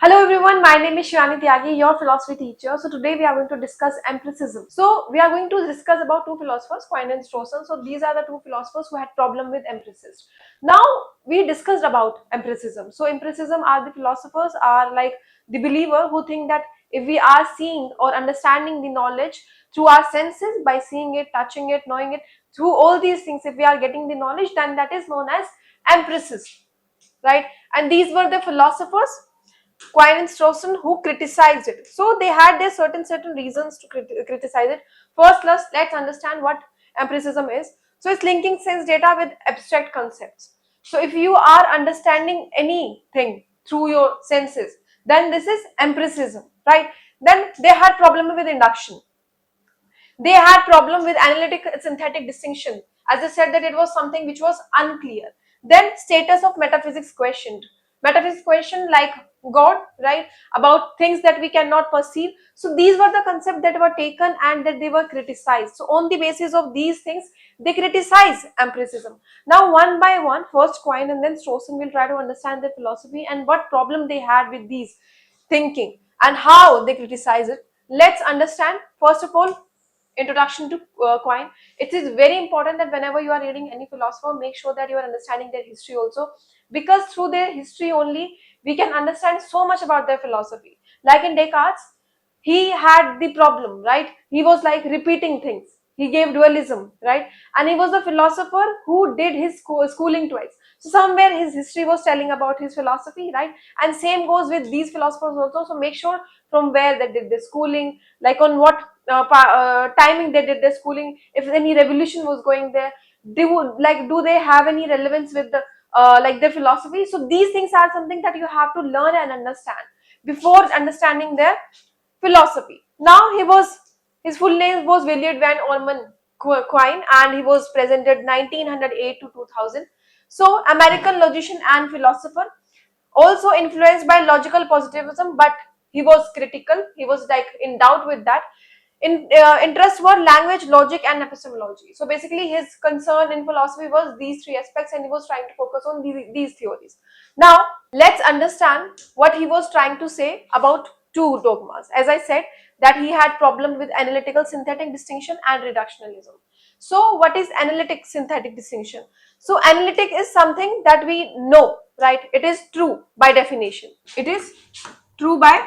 Hello everyone, my name is Shivani Tyagi, your philosophy teacher. So today we are going to discuss empiricism. So we are going to discuss about two philosophers, Quine and Strawson. So these are the two philosophers who had problem with empiricists. Now we discussed about empiricism. So empiricism are the philosophers are like the believer who think that if we are seeing or understanding the knowledge through our senses, by seeing it, touching it, knowing it, through all these things, if we are getting the knowledge, then that is known as empiricism, right? And these were the philosophers Quine and Strawson who criticized it. So they had their certain reasons to criticize it. First, let's understand what empiricism is. So it's linking sense data with abstract concepts. So if you are understanding anything through your senses, then this is empiricism, right? Then they had problem with induction. They had problem with analytic synthetic distinction. As I said that it was something which was unclear. Then status of metaphysics questioned. Metaphysics question like God, right? About things that we cannot perceive. So these were the concepts that were taken and that they were criticized. So on the basis of these things, they criticize empiricism. Now one by one, first Quine and then Strawson will try to understand their philosophy and what problem they had with these thinking and how they criticize it. Let's understand first of all introduction to Quine. It is very important that whenever you are reading any philosopher, make sure that you are understanding their history also, because through their history only we can understand so much about their philosophy. Like in Descartes, he had the problem, right? He was like repeating things. He gave dualism, right? And he was a philosopher who did his schooling twice. So somewhere his history was telling about his philosophy, right? And same goes with these philosophers also. So make sure from where they did the schooling, like on what timing they did their schooling, if any revolution was going there, they would like, do they have any relevance with the like their philosophy? So these things are something that you have to learn and understand before understanding their philosophy. Now his full name was Willard Van Orman Quine, and he was presented 1908 to 2000. So American logician and philosopher, also influenced by logical positivism, but he was critical. He was like in doubt with that. Interests were language, logic, and epistemology. So basically, his concern in philosophy was these three aspects, and he was trying to focus on these theories. Now, let's understand what he was trying to say about two dogmas. As I said, that he had problem with analytical synthetic distinction and reductionism. So, what is analytic synthetic distinction? So, analytic is something that we know, right? It is true by definition. It is true by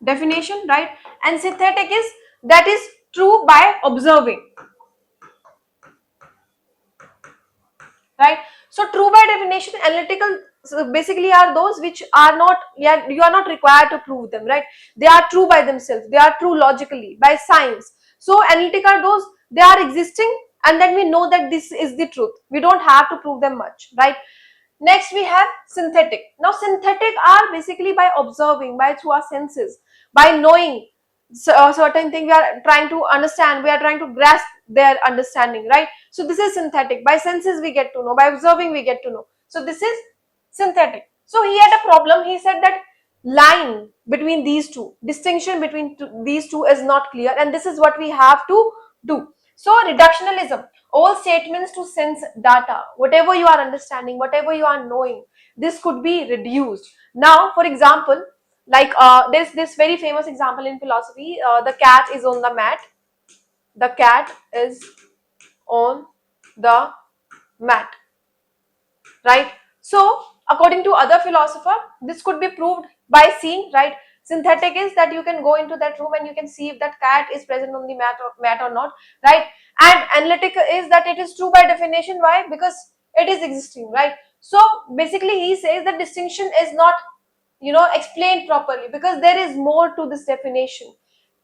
definition, right? And synthetic is that is true by observing, right? So true by definition, analytical basically are those which are not, yeah, you are not required to prove them, right? They are true by themselves, they are true logically by science. So analytic are those, they are existing and then we know that this is the truth, we don't have to prove them much, right? Next we have synthetic. Now synthetic are basically by observing, by through our senses, by knowing certain thing we are trying to understand, we are trying to grasp their understanding, right? So this is synthetic. By senses we get to know, by observing we get to know. So this is synthetic. So he had a problem. He said that line between these two, distinction between these two is not clear, and this is what we have to do. So reductionism, all statements to sense data, whatever you are understanding, whatever you are knowing, this could be reduced. Now, for example, like there's this very famous example in philosophy, the cat is on the mat. The cat is on the mat, right? So according to other philosopher, this could be proved by seeing, right? Synthetic is that you can go into that room and you can see if that cat is present on the mat or not, right? And analytic is that it is true by definition. Why? Because it is existing, right? So basically he says that distinction is not, explained properly, because there is more to this definition.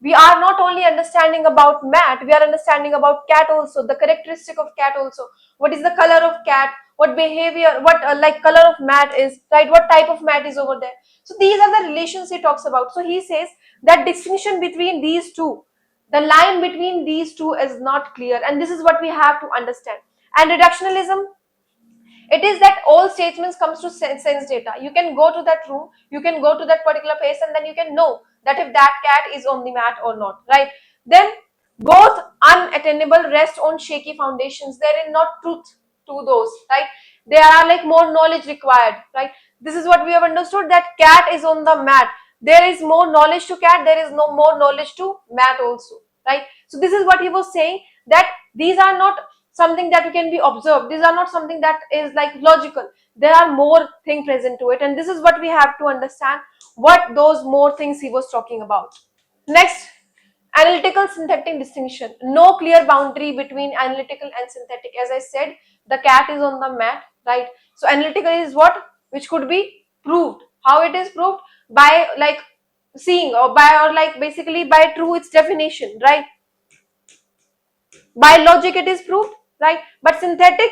We are not only understanding about mat, we are understanding about cat also, the characteristic of cat also. What is the color of cat, what behavior, what like color of mat is, right? What type of mat is over there. So these are the relations he talks about. So he says that distinction between these two, the line between these two is not clear, and this is what we have to understand. And reductionism, it is that all statements comes to sense data. You can go to that room, you can go to that particular place, and then you can know that if that cat is on the mat or not, right? Then both unattainable rest on shaky foundations. There is not truth to those, right? there are like more knowledge required, right? This is what we have understood, that cat is on the mat. There is more knowledge to cat, there is no more knowledge to mat also, right? So this is what he was saying, that these are not something that can be observed, these are not something that is like logical, there are more thing present to it, and this is what we have to understand, what those more things he was talking about. Next, analytical synthetic distinction. No clear boundary between analytical and synthetic. As I said, the cat is on the mat, right? So analytical is what? Which could be proved. How it is proved? By like seeing, or by, or like basically by through its definition, right? By logic it is proved, right? But synthetic,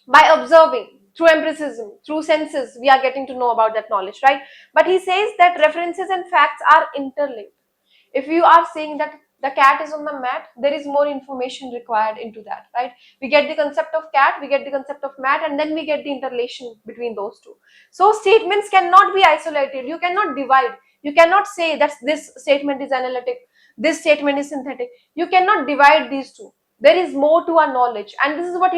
by observing, through empiricism, through senses, we are getting to know about that knowledge, right? But he says that references and facts are interlinked. If you are saying that the cat is on the mat, there is more information required into that, right? We get the concept of cat, we get the concept of mat, and then we get the interrelation between those two. So statements cannot be isolated, you cannot divide, you cannot say that this statement is analytic, this statement is synthetic, you cannot divide these two. There is more to our knowledge, and this is what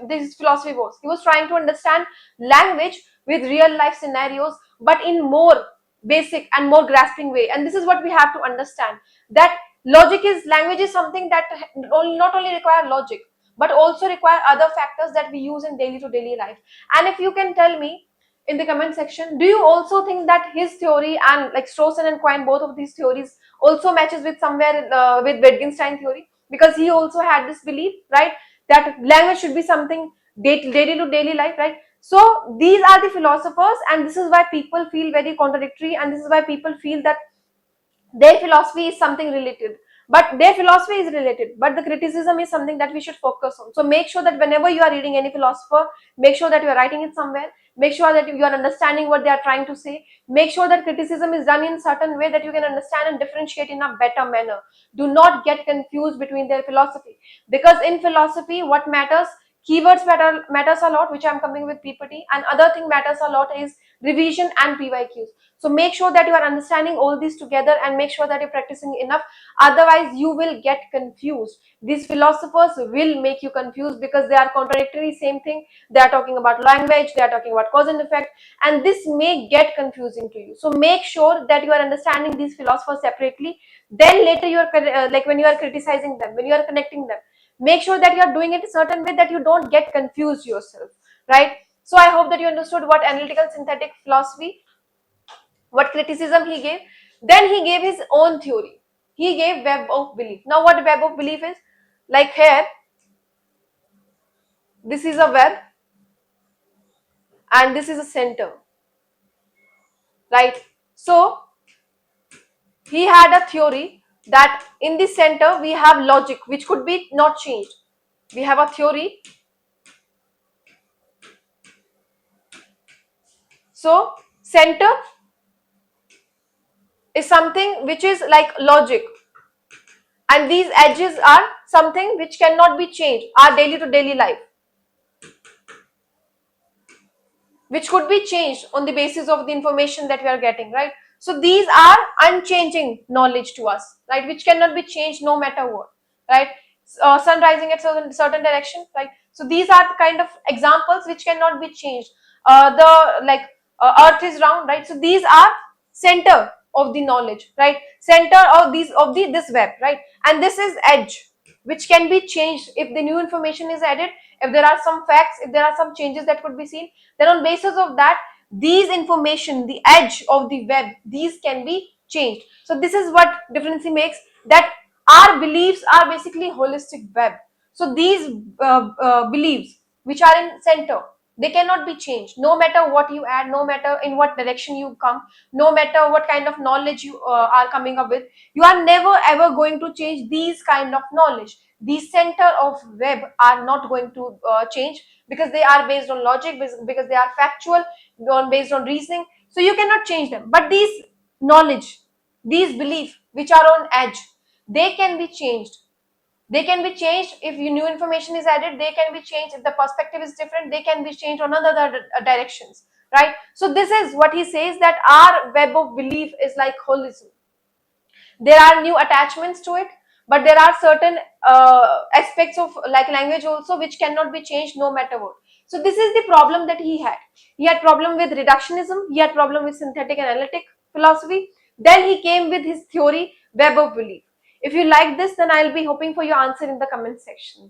this philosophy was, he was trying to understand language with real life scenarios, but in more basic and more grasping way. And this is what we have to understand, that language is something that not only require logic, but also require other factors that we use in daily to daily life. And if you can tell me in the comment section, do you also think that his theory and like Strawson and Quine, both of these theories also matches with somewhere with Wittgenstein theory? Because he also had this belief, right, that language should be something daily to daily life, right? So these are the philosophers, and this is why people feel very contradictory, and this is why people feel that their philosophy is something related, but their philosophy is related, but the criticism is something that we should focus on. So make sure that whenever you are reading any philosopher, make sure that you are writing it somewhere, make sure that you are understanding what they are trying to say, make sure that criticism is done in certain way that you can understand and differentiate in a better manner. Do not get confused between their philosophy, because in philosophy what matters, keywords matters a lot, which I'm coming with PPT, and other thing matters a lot is revision and PYQs. So make sure that you are understanding all these together, and make sure that you're practicing enough. Otherwise, you will get confused. These philosophers will make you confused because they are contradictory, same thing. They are talking about language, they are talking about cause and effect, and this may get confusing to you. So make sure that you are understanding these philosophers separately. Then later you are like when you are criticizing them, when you are connecting them, make sure that you are doing it a certain way that you don't get confused yourself, right? So I hope that you understood what analytical synthetic philosophy, what criticism he gave. Then he gave his own theory. He gave web of belief. Now what web of belief is? Like here, this is a web and this is a center, right? So he had a theory that in the center we have logic which could be not changed. We have a theory. So center is something which is like logic, and these edges are something which cannot be changed, our daily to daily life, which could be changed on the basis of the information that we are getting, right? So these are unchanging knowledge to us, right, which cannot be changed no matter what, right? Sun rising at certain direction, right? So these are the kind of examples which cannot be changed. The like earth is round, right? So these are center of the knowledge, right? Center of these of the this web, right? And this is edge, which can be changed if the new information is added, if there are some facts, if there are some changes that could be seen, then on basis of that, these information, the edge of the web, these can be changed. So this is what difference he makes, that our beliefs are basically holistic web. So these beliefs which are in center, they cannot be changed no matter what you add, no matter in what direction you come, no matter what kind of knowledge you are coming up with, you are never ever going to change these kind of knowledge. The center of web are not going to change, because they are based on logic, because they are factual, based on reasoning, so you cannot change them. But these knowledge, these beliefs which are on edge, they can be changed. They can be changed if new information is added, they can be changed if the perspective is different, they can be changed on other directions, right? So this is what he says, that our web of belief is like holism. There are new attachments to it, but there are certain aspects of like language also which cannot be changed no matter what. So this is the problem that he had. He had problem with reductionism, he had problem with synthetic analytic philosophy. Then he came with his theory, web of belief. If you like this, then I'll be hoping for your answer in the comment section.